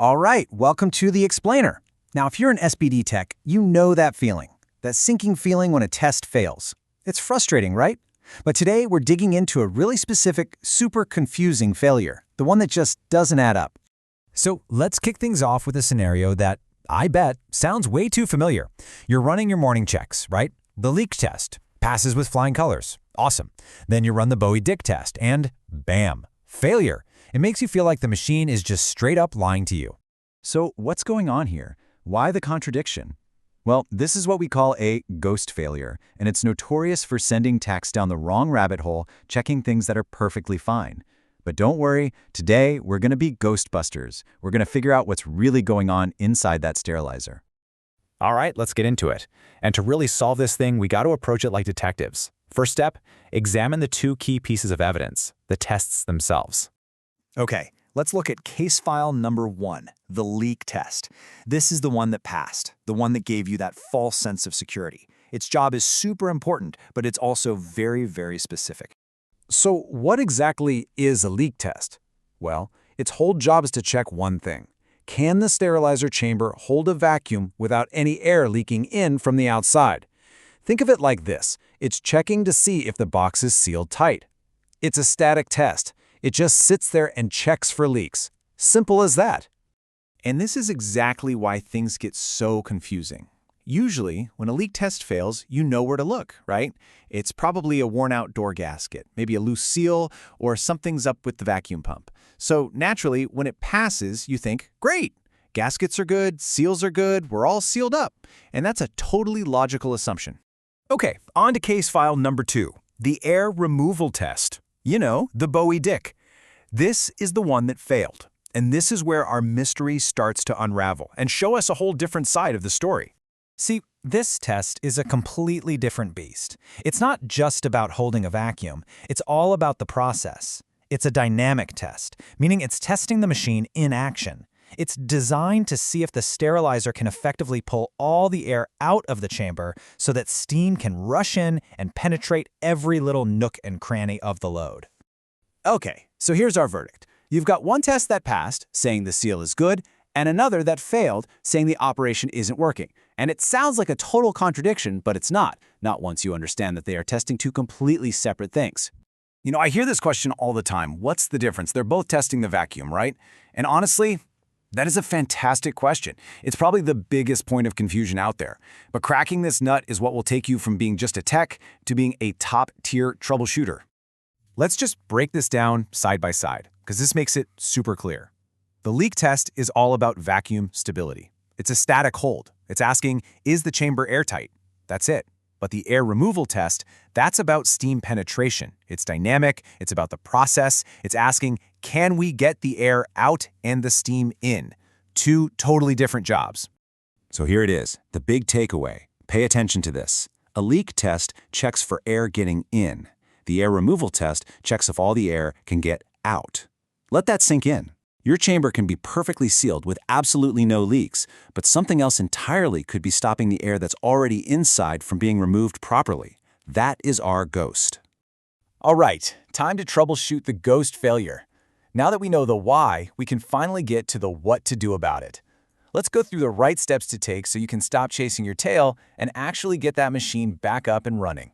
All right, welcome to The Explainer. Now, if you're an SPD tech, you know that feeling, that sinking feeling when a test fails. It's frustrating, right? But today, we're digging into a really specific, super confusing failure, the one that just doesn't add up. So let's kick things off with a scenario that, I bet, sounds way too familiar. You're running your morning checks, right? The leak test passes with flying colors. Awesome. Then you run the Bowie-Dick test, and bam, failure. It makes you feel like the machine is just straight up lying to you. So what's going on here? Why the contradiction? Well, this is what we call a ghost failure, and it's notorious for sending techs down the wrong rabbit hole, checking things that are perfectly fine. But don't worry, today we're going to be Ghostbusters. We're going to figure out what's really going on inside that sterilizer. All right, let's get into it. And to really solve this thing, we got to approach it like detectives. First step, examine the two key pieces of evidence, the tests themselves. Okay, let's look at case file number 1, the leak test. This is the one that passed, the one that gave you that false sense of security. Its job is super important, but it's also very, very specific. So what exactly is a leak test? Well, its whole job is to check one thing. Can the sterilizer chamber hold a vacuum without any air leaking in from the outside? Think of it like this. It's checking to see if the box is sealed tight. It's a static test. It just sits there and checks for leaks. Simple as that. And this is exactly why things get so confusing. Usually, when a leak test fails, you know where to look, right? It's probably a worn-out door gasket, maybe a loose seal, or something's up with the vacuum pump. So naturally, when it passes, you think, great, gaskets are good, seals are good, we're all sealed up. And that's a totally logical assumption. Okay, on to case file number 2, the air removal test. You know, the Bowie-Dick. This is the one that failed. And this is where our mystery starts to unravel and show us a whole different side of the story. See, this test is a completely different beast. It's not just about holding a vacuum. It's all about the process. It's a dynamic test, meaning it's testing the machine in action. It's designed to see if the sterilizer can effectively pull all the air out of the chamber so that steam can rush in and penetrate every little nook and cranny of the load. Okay, so here's our verdict. You've got one test that passed, saying the seal is good, and another that failed, saying the operation isn't working. And it sounds like a total contradiction, but it's not once you understand that they are testing two completely separate things. You know, I hear this question all the time. What's the difference? They're both testing the vacuum, right? And honestly, that is a fantastic question. It's probably the biggest point of confusion out there. But cracking this nut is what will take you from being just a tech to being a top-tier troubleshooter. Let's just break this down side by side, because this makes it super clear. The leak test is all about vacuum stability. It's a static hold. It's asking, is the chamber airtight? That's it. But the air removal test, that's about steam penetration. It's dynamic, it's about the process, it's asking, can we get the air out and the steam in? Two totally different jobs. So here it is, the big takeaway. Pay attention to this. A leak test checks for air getting in. The air removal test checks if all the air can get out. Let that sink in. Your chamber can be perfectly sealed with absolutely no leaks, but something else entirely could be stopping the air that's already inside from being removed properly. That is our ghost. All right, time to troubleshoot the ghost failure. Now that we know the why, we can finally get to the what to do about it. Let's go through the right steps to take so you can stop chasing your tail and actually get that machine back up and running.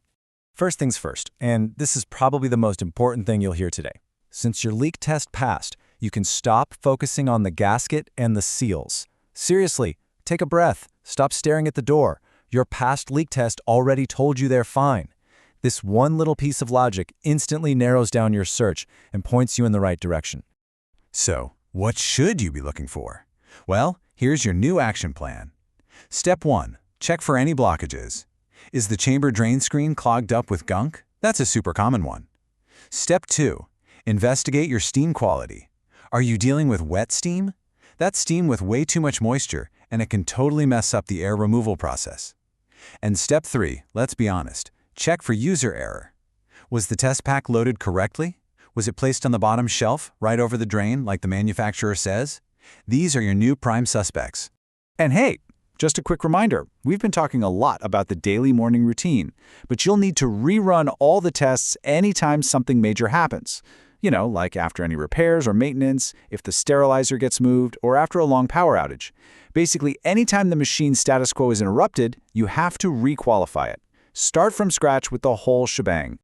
First things first, and this is probably the most important thing you'll hear today. Since your leak test passed, you can stop focusing on the gasket and the seals. Seriously, take a breath. Stop staring at the door. Your past leak test already told you they're fine. This one little piece of logic instantly narrows down your search and points you in the right direction. So, what should you be looking for? Well, here's your new action plan. Step 1. Check for any blockages. Is the chamber drain screen clogged up with gunk? That's a super common one. Step 2. Investigate your steam quality. Are you dealing with wet steam? That's steam with way too much moisture, and it can totally mess up the air removal process. And step 3, let's be honest, check for user error. Was the test pack loaded correctly? Was it placed on the bottom shelf, right over the drain, like the manufacturer says? These are your new prime suspects. And hey, just a quick reminder, we've been talking a lot about the daily morning routine, but you'll need to rerun all the tests anytime something major happens. Like after any repairs or maintenance, if the sterilizer gets moved, or after a long power outage. Basically, anytime the machine's status quo is interrupted, you have to requalify it. Start from scratch with the whole shebang.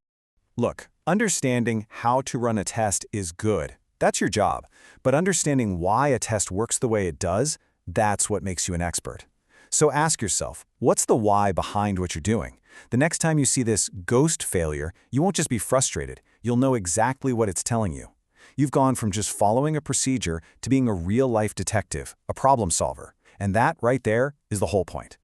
Look, understanding how to run a test is good. That's your job. But understanding why a test works the way it does, that's what makes you an expert. So ask yourself, what's the why behind what you're doing? The next time you see this ghost failure, you won't just be frustrated. You'll know exactly what it's telling you. You've gone from just following a procedure to being a real-life detective, a problem solver. And that right there is the whole point.